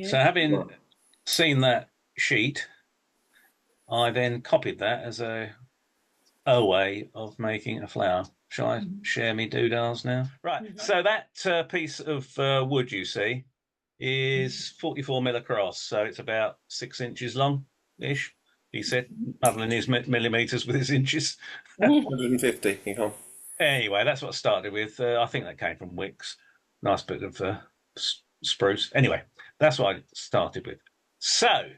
So having seen that sheet, I then copied that as a way of making a flower. Shall I share me doodles now? Right. So that piece of wood you see is 44 mil across, so it's about 6 inches long-ish. He said, muddling his millimeters with his inches. 150. Anyway, that's what I started with. I think that came from Wicks. Nice bit of spruce. Anyway, that's what I started with. So,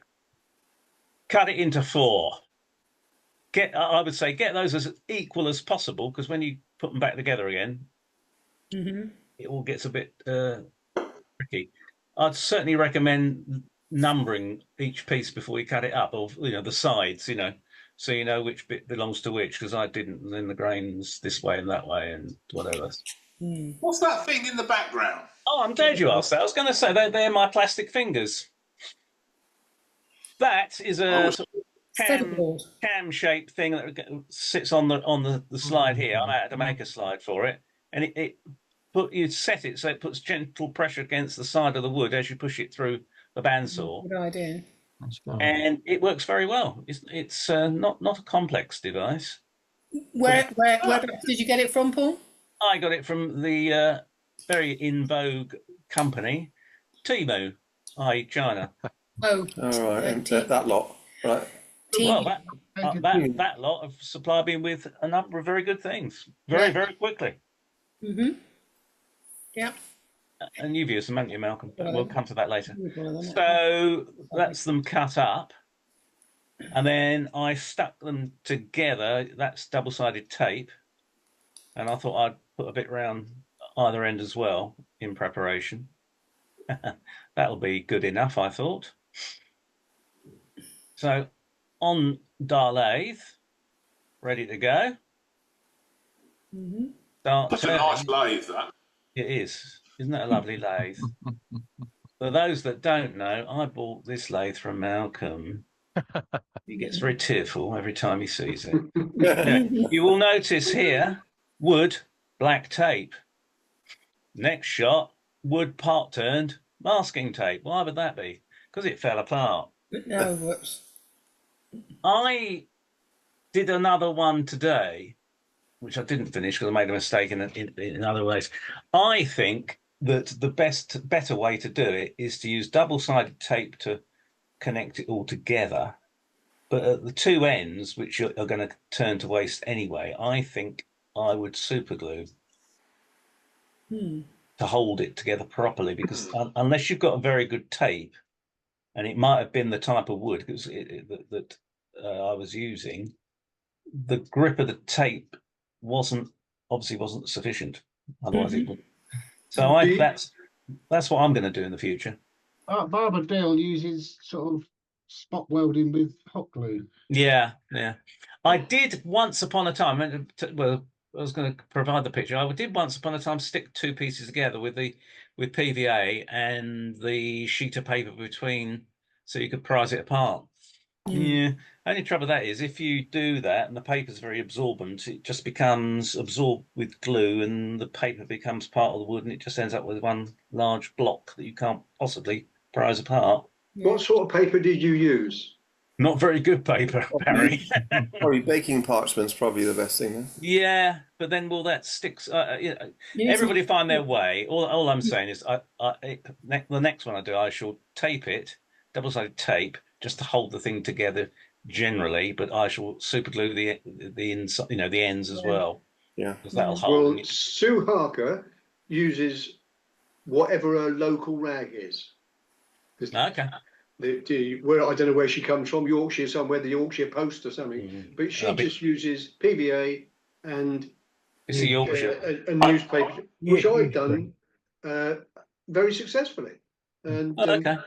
cut it into four. I would say get those as equal as possible, because when you put them back together again, it all gets a bit tricky. I'd certainly recommend numbering each piece before you cut it up, or the sides, so you know which bit belongs to which. Because I didn't, and then the grains this way and that way and whatever. What's that thing in the background? Oh, I'm glad you asked that. I was going to say they're my plastic fingers. That is a sort of cam-shaped thing that sits on the slide here. I had to make a slide for it, and you set it so it puts gentle pressure against the side of the wood as you push it through the bandsaw. Good idea. And it works very well. It's not a complex device. Where did you get it from, Paul? I got it from the very in vogue company, Temu, China. Oh, all right, and that lot, right? Well, that lot have supplied me with a number of very good things, very quickly. Yeah. And you've used them, haven't you, Malcolm? But we'll come to that later. So that's them cut up, and then I stuck them together. That's double-sided tape, and I thought I'd put a bit round either end as well in preparation. That'll be good enough, I thought. So on dial lathe, ready to go. That's a nice lathe, that. It is. Isn't that a lovely lathe? For those that don't know, I bought this lathe from Malcolm. He gets very tearful every time he sees it. You will notice here, wood, black tape. Next shot, wood part turned, masking tape. Why would that be? Because it fell apart. No, whoops. I did another one today, which I didn't finish because I made a mistake in other ways. I think that the better way to do it is to use double-sided tape to connect it all together. But at the two ends, which are going to turn to waste anyway, I think I would super glue to hold it together properly, because unless you've got a very good tape, and it might have been the type of wood that I was using, the grip of the tape obviously wasn't sufficient. Otherwise it would. So that's what I'm going to do in the future. Barbara Dale uses sort of spot welding with hot glue. Yeah. I did once upon a time. Well, I was going to provide the picture. I did once upon a time stick two pieces together with PVA and the sheet of paper between, so you could prise it apart. Yeah. Only trouble that is, if you do that and the paper's very absorbent, it just becomes absorbed with glue, and the paper becomes part of the wood, and it just ends up with one large block that you can't possibly prise apart. What sort of paper did you use? Not very good paper, Barry. Probably baking parchment's probably the best thing. Yeah, but then that sticks. Everybody find their way. All I'm saying is, the next one I do, I shall tape it, double-sided tape, just to hold the thing together generally. But I shall super glue the inside, the ends as well. Yeah, because that'll hold. Well, Sue Harker uses whatever her local rag is. Okay. Where I don't know where she comes from, Yorkshire somewhere, the Yorkshire Post or something. But she just uses PVA and it's a Yorkshire a newspaper, which I've done very successfully. And the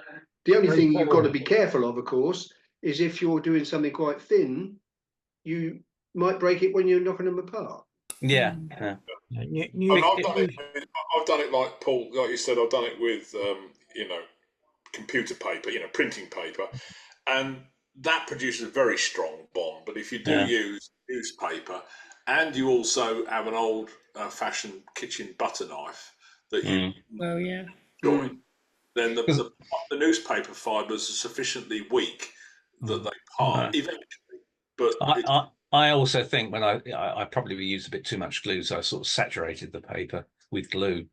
only thing you've got to be careful of course, is if you're doing something quite thin, you might break it when you're knocking them apart. Yeah. I've done it like Paul, like you said. I've done it with computer paper, printing paper, and that produces a very strong bond. But if you do use newspaper, and you also have an old fashioned kitchen butter knife that you join, then the newspaper fibres are sufficiently weak that they part eventually. But I also think when I probably used a bit too much glue, so I sort of saturated the paper with glue.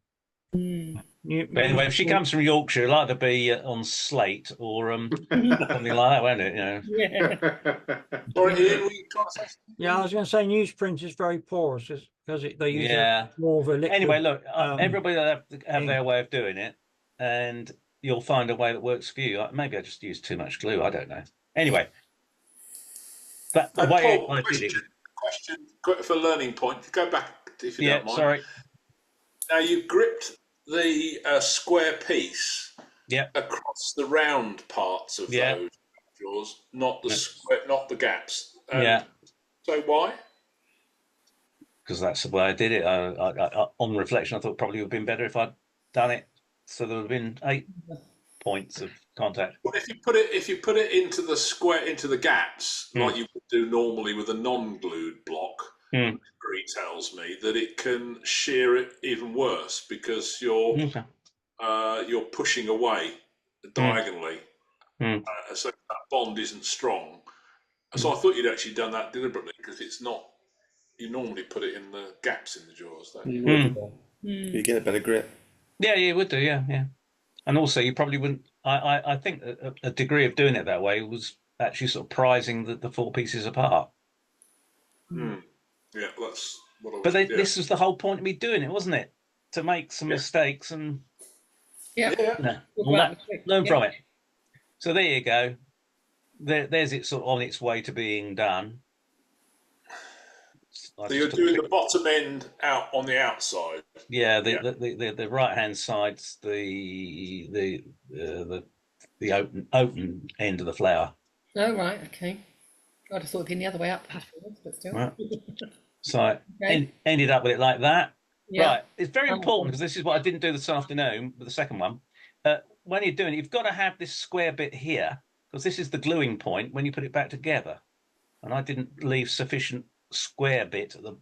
But anyway, if she comes from Yorkshire, it'll either be on slate or something like that, won't it? You know. Yeah. Or Ian, were you trying to say something? Yeah, I was going to say newsprint is very porous because they use more of a liquid. Anyway, look, everybody will have their way of doing it, and you'll find a way that works for you. Maybe I just used too much glue. I don't know. Anyway, but the way Paul, I did it. Question for learning point. Go back if you don't mind. Sorry. Now you gripped the square piece across the round parts of those jaws, not the square, not the gaps. So why? Because that's the way I did it. On reflection, I thought probably would have been better if I'd done it so there would have been 8 points of contact. Well, if you put it into the square, into the gaps, like you would do normally with a non-glued block, Gary tells me that it can shear it even worse because you're pushing away diagonally, so that bond isn't strong. So I thought you'd actually done that deliberately because it's not. You normally put it in the gaps in the jaws, don't you? You get a better grip. Yeah, you would do. Yeah. And also, you probably wouldn't. I think a degree of doing it that way was actually sort of prizing the 4 pieces apart. Yeah, that's what I was. But this was the whole point of me doing it, wasn't it? To make some mistakes and learn from it. So there you go. There's it sort of on its way to being done. So you're doing the bottom end out on the outside. Yeah, the right hand side's the open end of the flower. Oh right, okay. I'd have thought it'd been the other way up, but still. Right. So I ended up with it like that. Yeah. Right, it's very important because this is what I didn't do this afternoon with the second one. When you're doing it, you've got to have this square bit here because this is the gluing point when you put it back together. And I didn't leave sufficient square bit at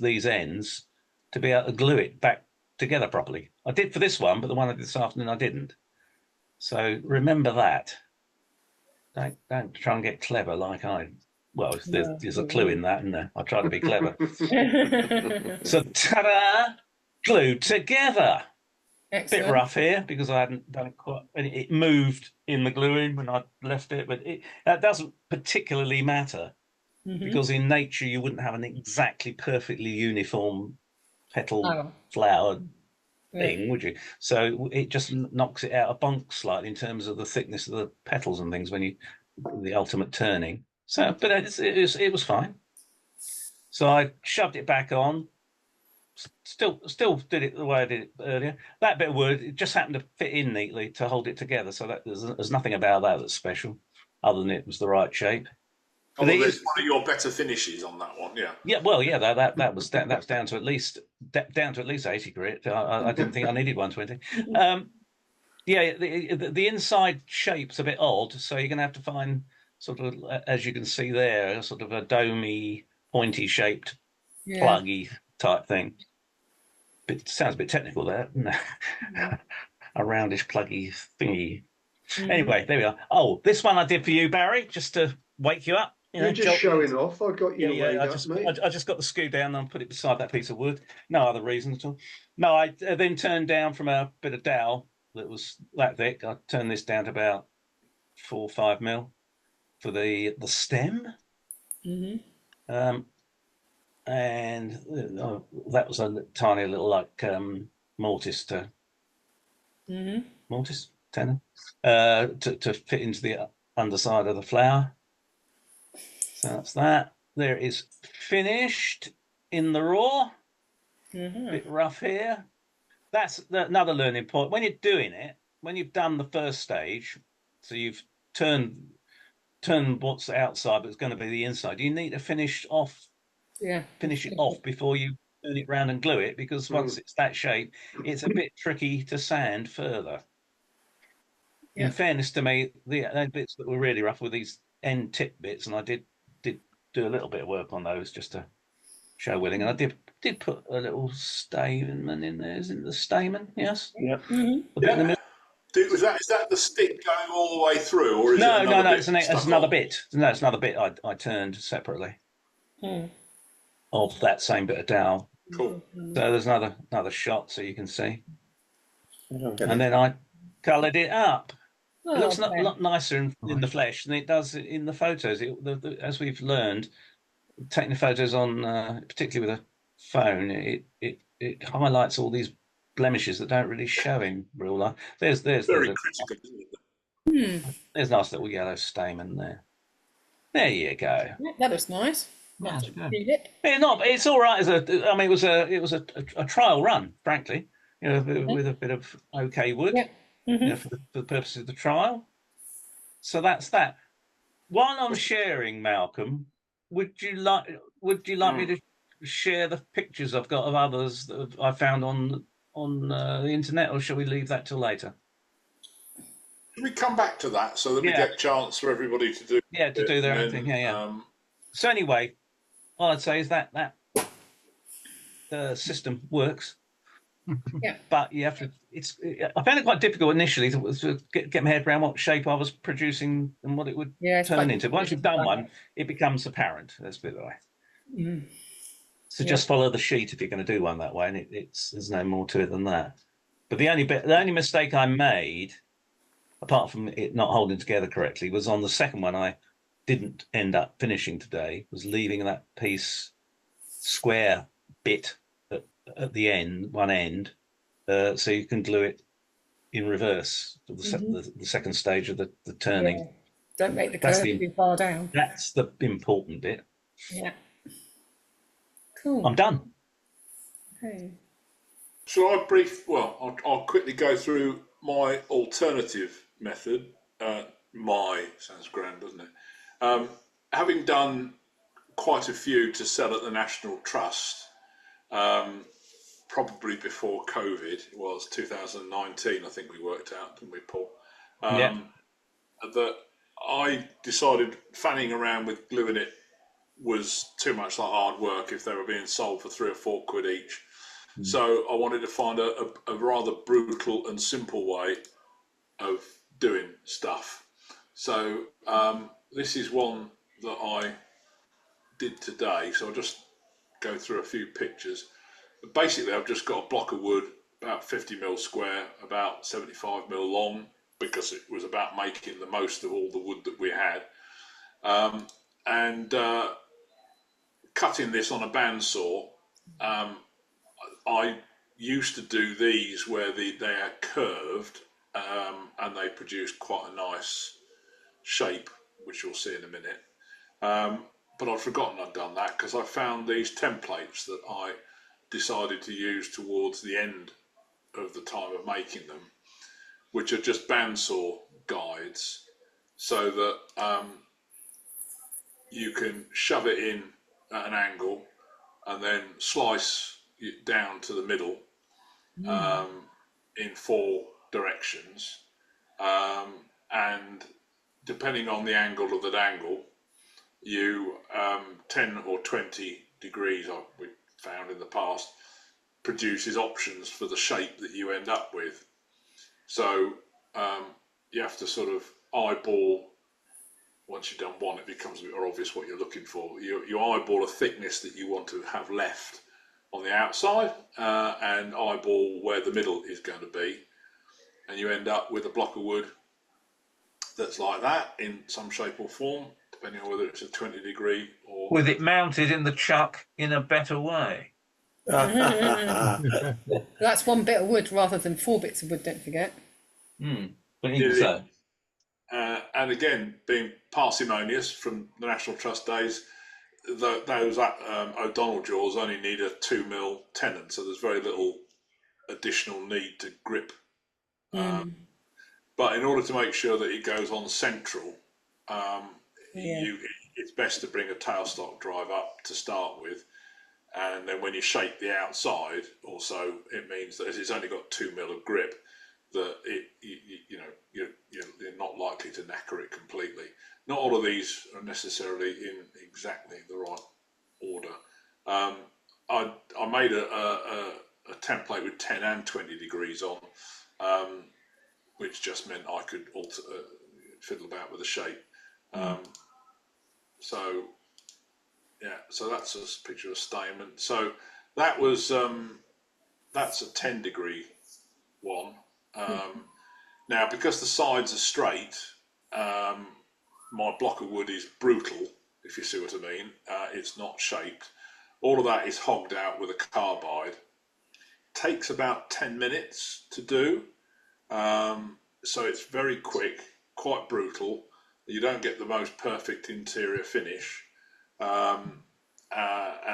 these ends to be able to glue it back together properly. I did for this one, but the one I did this afternoon I didn't. So remember that. Don't try and get clever like I. Well, there's a clue in that, isn't there? I try to be clever. So ta-da! Glued together. Excellent. Bit rough here because I hadn't done it quite. It moved in the gluing when I left it, but that doesn't particularly matter. Because in nature you wouldn't have an exactly perfectly uniform petal flower thing, would you? So it just knocks it out of bonk slightly in terms of the thickness of the petals and things when you the ultimate turning. So, but it was fine. So I shoved it back on. Still did it the way I did it earlier. That bit of wood, it just happened to fit in neatly to hold it together. So that there's nothing about that that's special, other than it was the right shape. There's one of your better finishes on that one, yeah. Yeah, well, yeah, that's down to at least 80 grit. I didn't think I needed 120. The inside shape's a bit odd, so you're going to have to find sort of, as you can see there, sort of a domey, pointy shaped, pluggy type thing. It sounds a bit technical there, a roundish pluggy thingy. Anyway, there we are. Oh, this one I did for you, Barry, just to wake you up. You're just showing off. I got you. I just got the screw down and put it beside that piece of wood. No other reason at all. No, I then turned down from a bit of dowel that was that thick. I turned this down to about 4 or 5 mil for the stem. And that was a tiny little like mortise tenon to fit into the underside of the flower. So that's that. There is finished in the raw. Bit rough here. That's another learning point. When you're doing it, when you've done the first stage, so you've turned what's outside, but it's going to be the inside. You need to finish it off before you turn it round and glue it, because once it's that shape, it's a bit tricky to sand further. In fairness to me, the bits that were really rough were these end tip bits, and I did do a little bit of work on those just to show willing, and I did put a little stamen in there. Isn't the stamen? Yes. Yeah. is that the stick going all the way through, or is it another bit It's another bit. No, it's another bit I turned separately of that same bit of dowel. Cool. So there's another shot so you can see. And then I coloured it up. It looks a okay. lot nicer in the flesh than it does in the photos. As we've learned, taking the photos on, particularly with a phone, it highlights all these blemishes that don't really show in real life. There's Very critical, isn't it? there's a nice little yellow stamen there. There you go. Yeah, that looks nice. That's good. Read it. It's all right I mean, it was a trial run, frankly. You know, with a bit of okay wood. Yeah. You know, for the purposes of the trial. So that's that. While I'm sharing, Malcolm, would you like me to share the pictures I've got of others that I found on the internet, or shall we leave that till later? Can we come back to that so that we get a chance for everybody to do do their own thing? So anyway, all I'd say is that the system works. Yeah. But you have to. I found it quite difficult initially to get my head around what shape I was producing and what it would turn into. Once you've done one, it becomes apparent. Let's put it that way. So just follow the sheet if you're going to do one that way, and there's no more to it than that. But the only mistake I made, apart from it not holding together correctly, was on the second one. I didn't end up finishing today. Was leaving that piece square bit at the end, one end, so you can glue it in reverse to the second stage of the turning. Yeah. Don't make the curve too far down. That's the important bit. Yeah. Cool. I'm done. Okay. Shall I I'll quickly go through my alternative method. Sounds grand, doesn't it? Having done quite a few to sell at the National Trust, probably before COVID, it was 2019, I think we worked out, didn't we, Paul? That I decided fanning around with gluing it was too much like hard work if they were being sold for £3 or £4 each. So I wanted to find a rather brutal and simple way of doing stuff. So this is one that I did today. So I'll just go through a few pictures. But basically, I've just got a block of wood, about 50mm square, about 75mm long, because it was about making the most of all the wood that we had. And cutting this on a bandsaw. I used to do these where they are curved, and they produce quite a nice shape, which you'll see in a minute. But I'd forgotten I'd done that because I found these templates that I decided to use towards the end of the time of making them, which are just bandsaw guides, so that you can shove it in at an angle and then slice it down to the middle in 4 directions, and depending on the angle of that angle, you 10 or 20 degrees, we found in the past, produces options for the shape that you end up with. So you have to sort of eyeball. Once you've done one, it becomes a bit more obvious what you're looking for. You eyeball a thickness that you want to have left on the outside, and eyeball where the middle is going to be, and you end up with a block of wood that's like that in some shape or form, depending on whether it's a 20 degree or... With it mounted in the chuck in a better way. That's one bit of wood rather than 4 bits of wood, don't forget. But even so. And again, being parsimonious from the National Trust days, those O'Donnell jaws only need a 2mm tenon, so there's very little additional need to grip. But in order to make sure that it goes on central, it's best to bring a tailstock drive up to start with, and then when you shape the outside, also it means that as it's only got 2mm of grip, that you're not likely to knacker it completely. Not all of these are necessarily in exactly the right order. I made a template with 10 and 20 degrees on, which just meant I could fiddle about with the shape. So yeah, so that's a picture of stamen. So that was that's a 10-degree one. Now, because the sides are straight, my block of wood is brutal, if you see what I mean. It's not shaped. All of that is hogged out with a carbide. Takes about 10 minutes to do. So it's very quick, quite brutal. You don't get the most perfect interior finish. And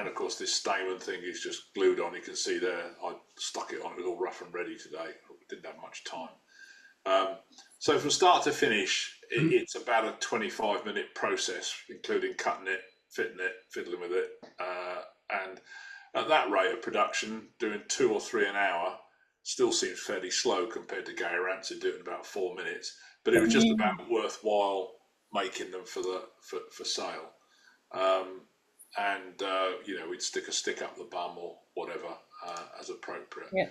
of course, this stamen thing is just glued on. You can see there, I stuck it on. It was all rough and ready today. Didn't have much time. So from start to finish, it's about a 25-minute process, including cutting it, fitting it, fiddling with it. And at that rate of production, doing 2 or 3 an hour still seems fairly slow compared to Gary Rancid doing about 4 minutes. But it was just about worthwhile making them for sale. You know, we'd stick a stick up the bum or whatever as appropriate. Yeah.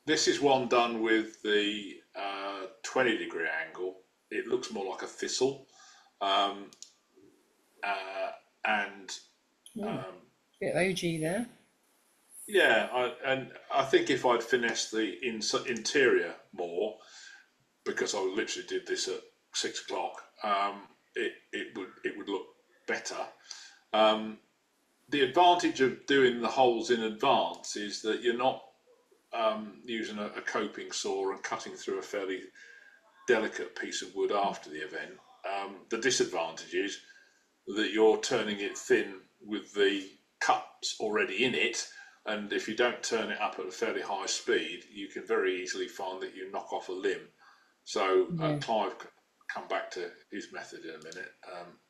This is one done with the 20-degree angle. It looks more like a thistle. Bit OG there. Yeah, I think if I'd finessed the interior more, because I literally did this at 6 o'clock, it would look better. The advantage of doing the holes in advance is that you're not using a coping saw and cutting through a fairly delicate piece of wood after the event. The disadvantage is that you're turning it thin with the cuts already in it, and if you don't turn it up at a fairly high speed, you can very easily find that you knock off a limb. So Clive can come back to his method in a minute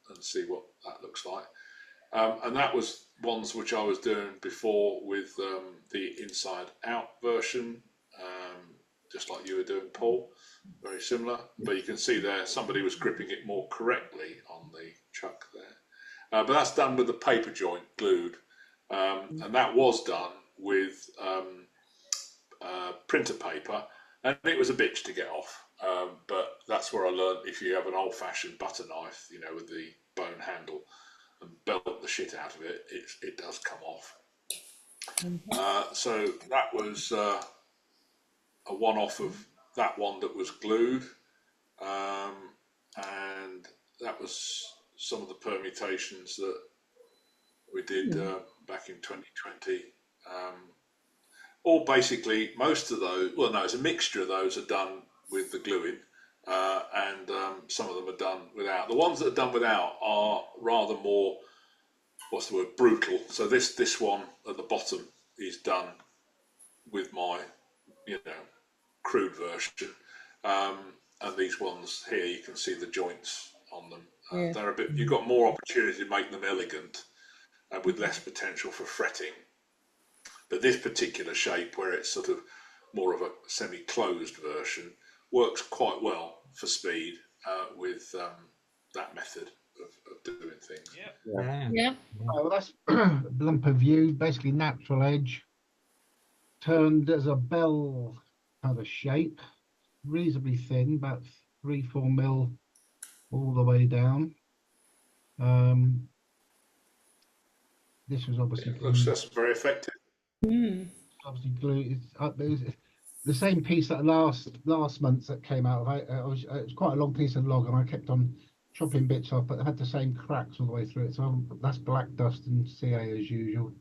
and see what that looks like. And that was ones which I was doing before with the inside out version, just like you were doing, Paul, very similar. But you can see there somebody was gripping it more correctly on the chuck there. But that's done with the paper joint glued, and that was done with printer paper, and it was a bitch to get off. But that's where I learned, if you have an old-fashioned butter knife, you know, with the bone handle, and belt the shit out of it, it does come off. So that was a one-off of that one that was glued, and that was some of the permutations that we did back in 2020. All basically, most of those, well, no, it's a mixture of those are done with the gluing, and some of them are done without. The ones that are done without are rather more, what's the word, brutal. So this one at the bottom is done with my, you know, crude version, and these ones here, you can see the joints on them. They're a bit. You've got more opportunity to make them elegant and with less potential for fretting. But this particular shape, where it's sort of more of a semi-closed version, works quite well for speed with that method of doing things. Yeah. Well, that's lump of view, basically natural edge, turned as a bell kind of shape, reasonably thin, about 3-4 mil all the way down. This was obviously That's very effective. obviously glued. It's the same piece that last month that came out. It was quite a long piece of log, and I kept on chopping bits off, but it had the same cracks all the way through it. So that's black dust and CA as usual.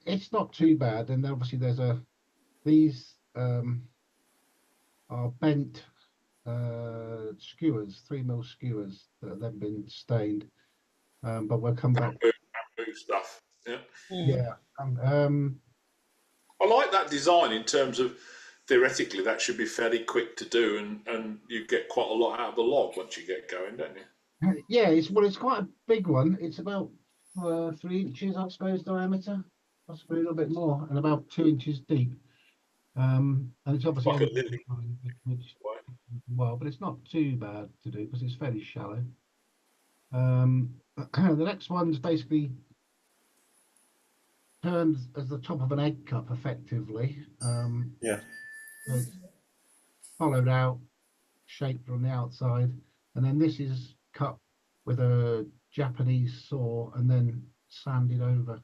It's not too bad, and obviously these are bent skewers, 3 mil skewers that have then been stained. But we'll come back. Bamboo stuff. Yeah. I like that design in terms of theoretically that should be fairly quick to do, and you get quite a lot out of the log once you get going, don't you? Yeah, it's quite a big one. It's about 3 inches, I suppose, diameter, possibly a little bit more, and about 2 inches deep. And it's obviously Like a lily. Well, but it's not too bad to do because it's fairly shallow. The next one's basically turned as the top of an egg cup, effectively. Yeah. hollowed out, shaped on the outside, and then this is cut with a Japanese saw and then sanded over.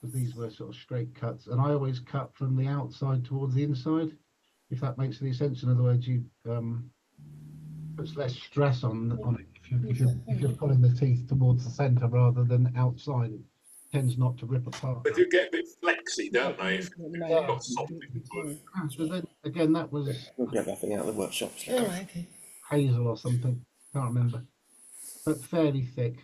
Because these were sort of straight cuts, and I always cut from the outside towards the inside, if that makes any sense. In other words, you puts less stress on it if you're pulling the teeth towards the centre rather than outside. It tends not to rip apart. But you get a bit flexy, don't they? If Yeah. you've got soft wood. So then again, that was We'll get that thing out of the workshops. All right, okay. hazel or something, can't remember, but fairly thick.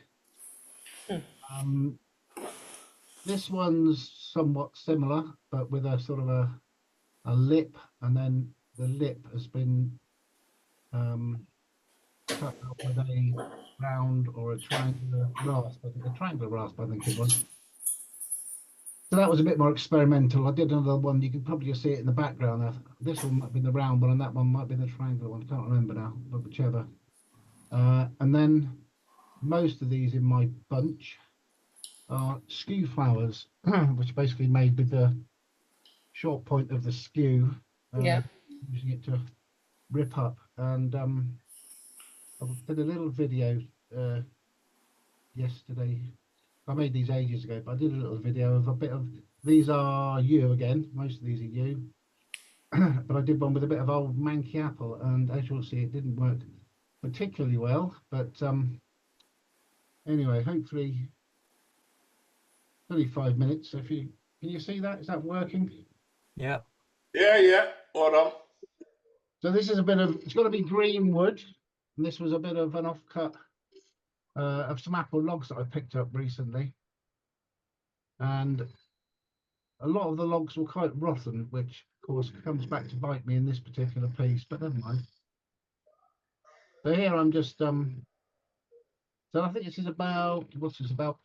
This one's somewhat similar, but with a sort of a lip, and then the lip has been cut out with a round or a triangular rasp. I think a triangular rasp, I think it was. So that was a bit more experimental. I did another one. You can probably just see it in the background. This one might be the round one, and that one might be the triangular one. I can't remember now, but whichever. And then most of these in my bunch are skew flowers, which are basically made with the short point of the skew, using it to rip up. And I did a little video yesterday. I made these ages ago, but I did a little video of a bit of, these are yew again, most of these are yew, but I did one with a bit of old manky apple, and as you'll see, it didn't work particularly well, but anyway, hopefully only 5 minutes. So if you can you see that? Is that working? Yeah. Yeah. Well done. So this is a bit of, it's got to be green wood, and this was a bit of an offcut of some apple logs that I picked up recently, and a lot of the logs were quite rotten, which of course comes back to bite me in this particular piece, but never mind. So here I'm just so I think this is about, what's this, about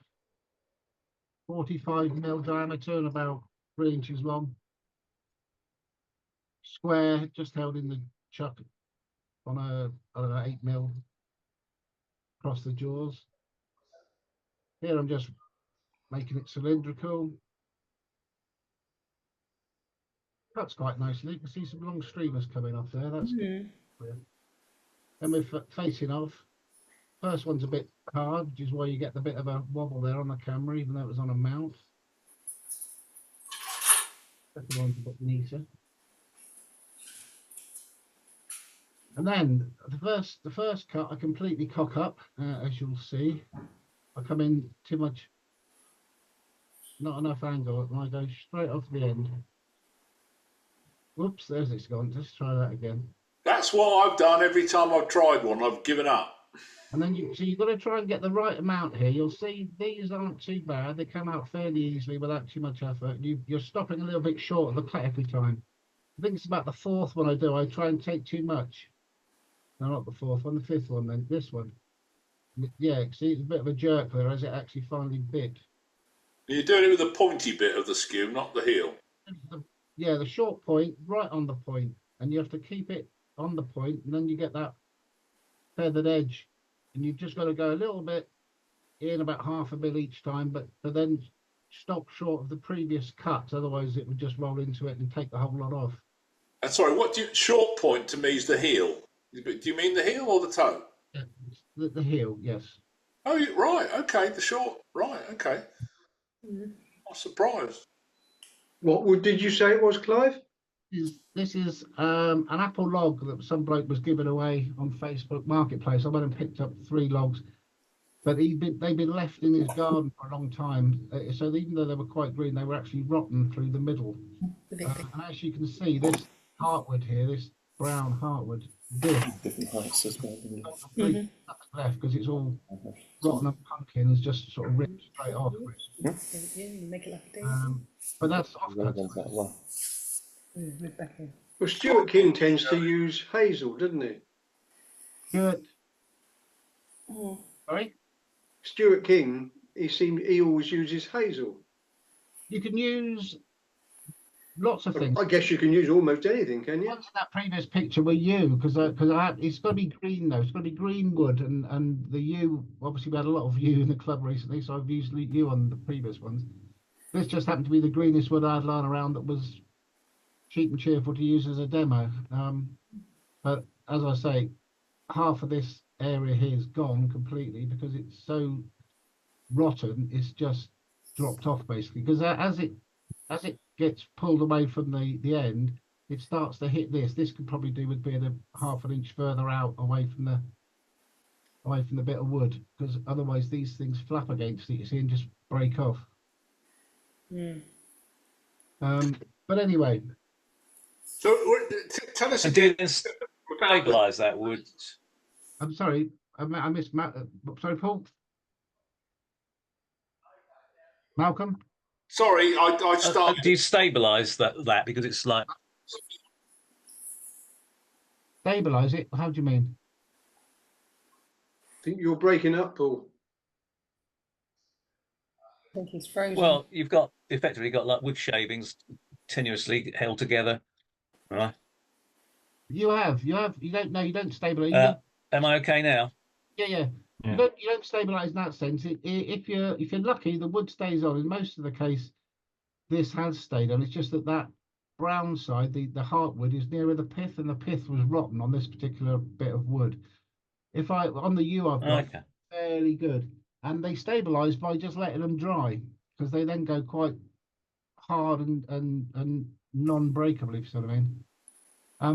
45mm diameter and about 3 inches long, square, just held in the chuck on a, I don't know, 8mm across the jaws. Here I'm just making it cylindrical. Cuts quite nicely. You can see some long streamers coming off there. That's good. Then we're facing off. First one's a bit hard, which is why you get the bit of a wobble there on the camera, even though it was on a mount. Second one's a bit neater. And then the first cut, I completely cock up, as you'll see. I come in too much, not enough angle, and I go straight off the end. Whoops, there's it's gone. Let's try that again. That's what I've done every time I've tried one. I've given up. And then you've got to try and get the right amount here. You'll see these aren't too bad. They come out fairly easily without too much effort. You're stopping a little bit short of the cut every time. I think it's about the fourth one I do. I try and take too much. No, not the fourth one, the fifth one then. This one. Yeah, see, it's a bit of a jerk there as it actually finally bit. You're doing it with the pointy bit of the skew, not the heel. Yeah, the short point, right on the point. And you have to keep it on the point, and then you get that feathered edge. And you've just got to go a little bit in, about half a mil each time, but then stop short of the previous cuts. Otherwise, it would just roll into it and take the whole lot off. Sorry, short point to me is the heel. Do you mean the heel or the toe? Yeah, the heel, yes. Oh, right. Okay, the short. Right. Okay. I'm surprised. What wood did you say it was, Clive? This is an apple log that some bloke was giving away on Facebook Marketplace. I went and picked up 3 logs, but they've been left in his garden for a long time. So even though they were quite green, they were actually rotten through the middle. And as you can see, this heartwood here, this brown heartwood, Different heights as well. left because it's all rotten and pumpkin is just sort of ripped straight off. But that's offcut. Well, Stuart King tends to use hazel, doesn't he? Stuart. Sorry? Stuart King, he always uses hazel. You can use lots of things. I guess you can use almost anything, can you? What's that previous picture were yew? Because it's got to be green though. It's got to be green wood, and the yew. Obviously, we had a lot of yew in the club recently, so I've used yew on the previous ones. This just happened to be the greenest wood I had lying around that was cheap and cheerful to use as a demo. But as I say, half of this area here is gone completely because it's so rotten. It's just dropped off basically because as it gets pulled away from the end, it starts to hit this. This could probably do with being a half an inch further out away from the bit of wood, because otherwise these things flap against it, you see, and just break off. But anyway, So tell us And again didn't about the, stabilise that wood. I'm sorry, I missed sorry, Paul. Malcolm. sorry, I started. Do you stabilise that because it's like Stabilise it? How do you mean? I think you're breaking up, Paul. I think he's frozen. well, you've effectively got like wood shavings tenuously held together, right? You don't stabilise. Am I okay now? Yeah. You don't stabilise in that sense. If you're lucky, the wood stays on. In most of the case, this has stayed on. It's just that brown side, the heartwood, is nearer the pith, and the pith was rotten on this particular bit of wood. If on the U I've got fairly good, and they stabilise by just letting them dry, because they then go quite hard and non-breakable, if you see what I mean.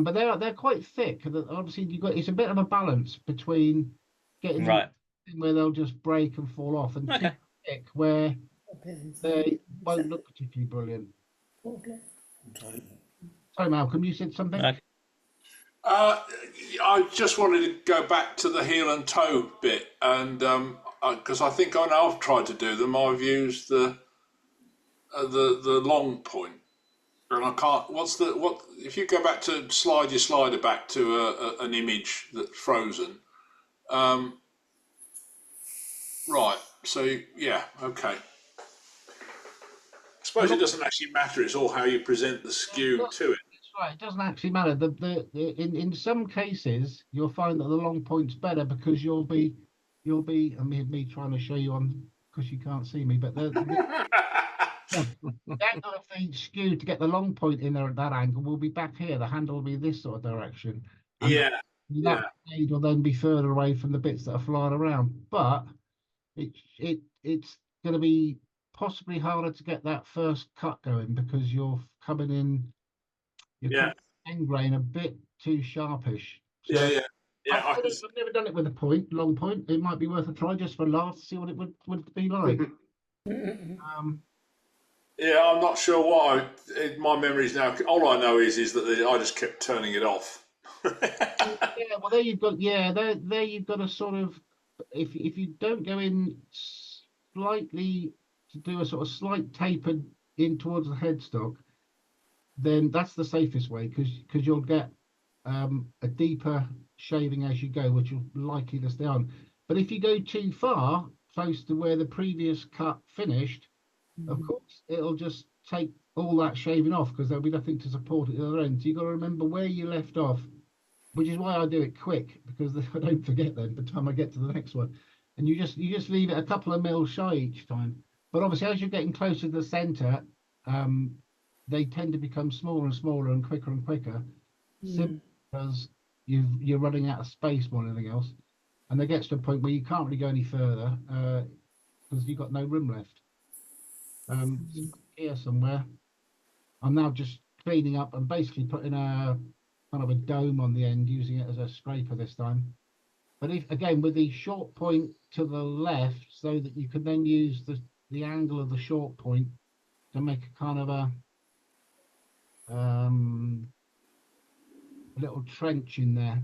But they're quite thick. Obviously, it's a bit of a balance between getting them where they'll just break and fall off, and too thick where they won't look particularly brilliant. Sorry, Malcolm, you said something. I just wanted to go back to the heel and toe bit, and because I think I know I've tried to do them. I've used the long point, and I can't. What if you go back to slide your slider back to an image that's frozen? Right. So yeah. Okay. I suppose it doesn't actually matter. It's all how you present the skew to it. That's right. It doesn't actually matter. In some cases, you'll find that the long point's better because you'll be. I mean, me trying to show you on because you can't see me, but the angle of the skew to get the long point in there at that angle will be back here. The handle will be this sort of direction. And that blade will then be further away from the bits that are flying around. But it's going to be possibly harder to get that first cut going because you're coming in. You're end grain a bit too sharpish. So I've never done it with a long point. It might be worth a try just for laughs to see what it would be like. Yeah, I'm not sure why. My memories now. All I know is that I just kept turning it off. Well, there you've got. Yeah, there you've got a sort of. If you don't go in slightly to do a sort of slight taper in towards the headstock, then that's the safest way because you'll get a deeper shaving as you go, which will likely to stay on. But if you go too far, close to where the previous cut finished, of course, it'll just take all that shaving off because there'll be nothing to support it at the other end. So you've got to remember where you left off, which is why I do it quick because I don't forget then by the time I get to the next one. And you just leave it a couple of mils shy each time. But obviously, as you're getting closer to the centre, they tend to become smaller and smaller and quicker, simply because you're running out of space more than anything else. And it gets to a point where you can't really go any further because you've got no room left. Here somewhere, I'm now just cleaning up and basically putting a kind of a dome on the end, using it as a scraper this time. But again with the short point to the left, so that you can then use the angle of the short point to make a kind of a little trench in there.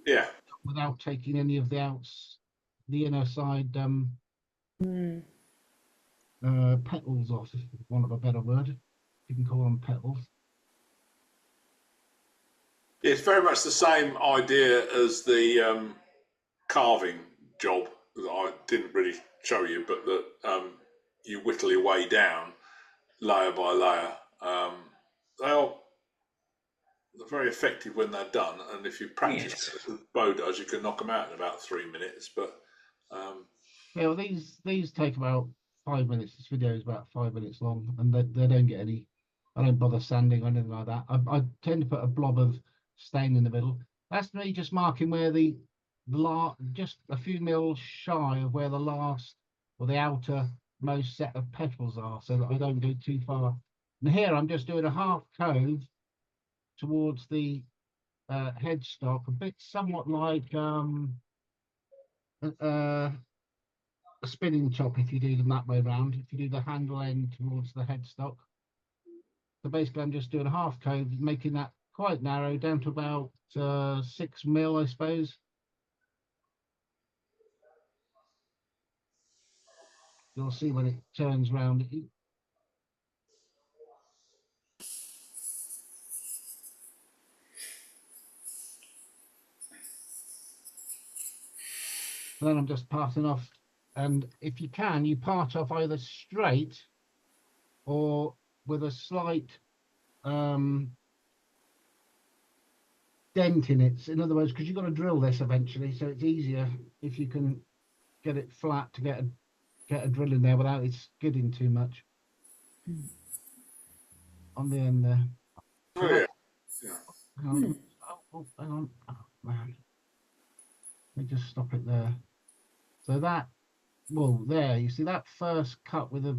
Yeah. Without taking any of the inner side petals off, if you want of a better word. You can call them petals. It's very much the same idea as the carving job that I didn't really show you, but that you whittle your way down layer by layer. They're very effective when they're done, and if you practice as Bo does, you can knock them out in about 3 minutes. But well, these take about 5 minutes. This video is about 5 minutes long, and they don't get any I don't bother sanding or anything like that. I tend to put a blob of stain in the middle. That's me just marking where the just a few mil shy of where the last or the outer most set of petals are, so that I don't go too far. And here I'm just doing a half cove towards the headstock, a bit somewhat like a spinning top if you do them that way round. If you do the handle end towards the headstock. So basically, I'm just doing a half cove, making that quite narrow, down to about 6 mil, I suppose. You'll see when it turns round. Then I'm just parting off, and if you can, you part off either straight or with a slight dent in it. In other words, because you've got to drill this eventually, so it's easier if you can get it flat to get a drill in there without it skidding too much on the end there. Oh, yeah. Hang on. Hang on. Oh, man. Let me just stop it there. So that, well, there, you see that first cut with a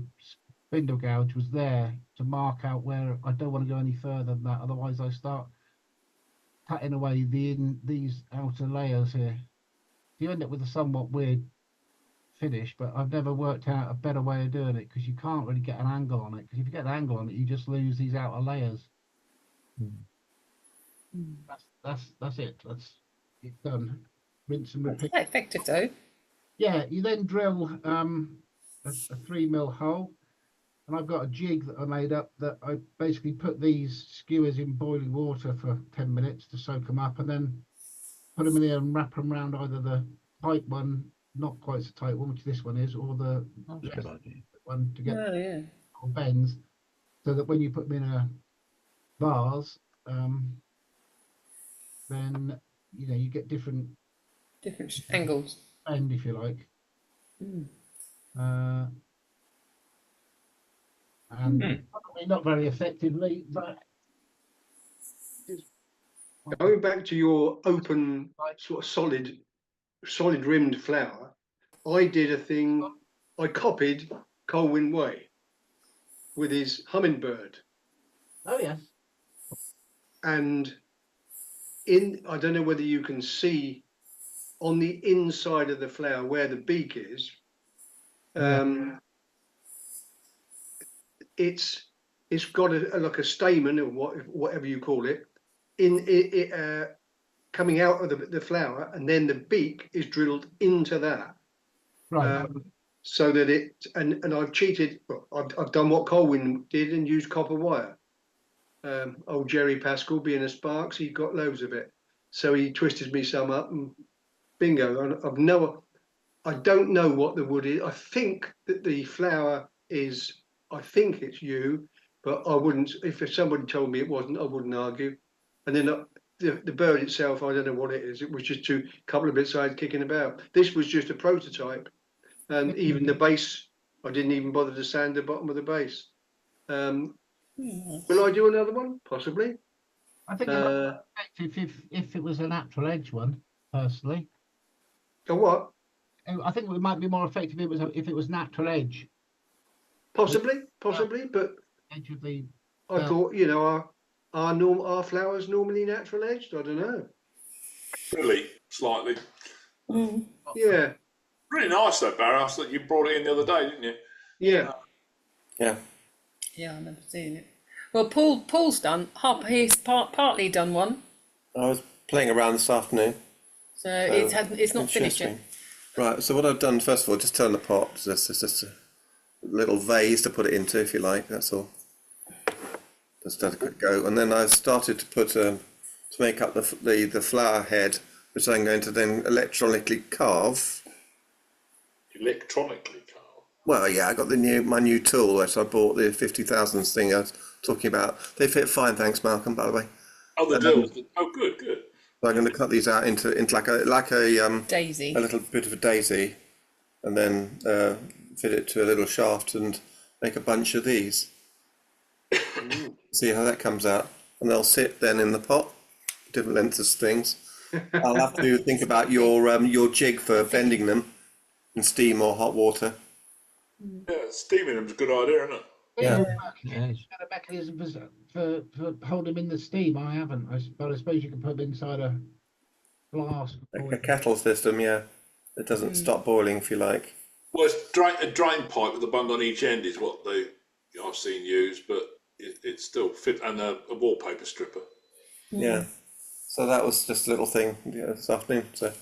spindle gouge was there to mark out where I don't want to go any further than that. Otherwise, I start cutting away these outer layers here. You end up with a somewhat weird finish, but I've never worked out a better way of doing it because you can't really get an angle on it. Because if you get an angle on it, you just lose these outer layers. That's it. That's it done. Rinse and repeat. Quite effective though. Yeah, you then drill a 3 mil hole, and I've got a jig that I made up that I basically put these skewers in boiling water for 10 minutes to soak them up, and then put them in there and wrap them around either the tight one, not quite so tight one, which this one is, or the one to get bends, so that when you put them in a vase, then you get different angles, bend, if you like. And probably not very effectively, but going back to your open sort of solid rimmed flower, I did a thing. I copied Colwyn Way with his hummingbird. Oh yes. And I don't know whether you can see on the inside of the flower where the beak is. It's got like a stamen or whatever you call it coming out of the flower, and then the beak is drilled into that. Right. So that and I've cheated. Well, I've done what Colwyn did and used copper wire. Old Jerry Pascal, being a Sparks, he got loads of it. So he twisted me some up, and bingo. I don't know what the wood is. I think that the flower is. I think it's yew, but I wouldn't. If somebody told me it wasn't, I wouldn't argue. And then the bird itself, I don't know what it is. It was just a couple of bits I had kicking about. This was just a prototype, and even the base, I didn't even bother to sand the bottom of the base. Will I do another one? Possibly. I think it might be effective if it was a natural edge one, personally. A what? I think it might be more effective if it was natural edge. Possibly, but edge of the. I thought our flowers normally natural edged. I don't know. Really, slightly. Yeah. Really nice though, Barry. I thought you brought it in the other day, didn't you? Yeah. Yeah. Yeah, I remember seeing it. Well, Paul's done. He's partly done one. I was playing around this afternoon. So it's not finished yet. Right. So what I've done first of all, just turn the pot. It's just a little vase to put it into, if you like. That's all. Just had a quick go, and then I started to put to make up the flower head, which I'm going to then electronically carve. Electronically carve. Well, yeah, I got my new tool that I bought, the 50,000 thing I was talking about. They fit fine, thanks, Malcolm. By the way. Oh, they do. Oh, good. So I'm going to cut these out into like a daisy, a little bit of a daisy, and then fit it to a little shaft and make a bunch of these. See how that comes out, and they'll sit then in the pot, different lengths of strings. I'll have to think about your jig for bending them in steam or hot water. Yeah, steaming them's a good idea, isn't it? Yeah. Yes. Got a mechanism for holding them in the steam. I haven't, but I suppose you can put them inside a flask. A kettle system, yeah. It doesn't stop boiling if you like. Well, it's a drain pipe with a bung on each end is what I've seen used, but it's still fit, and a wallpaper stripper. Yeah. So that was just a little thing this afternoon. So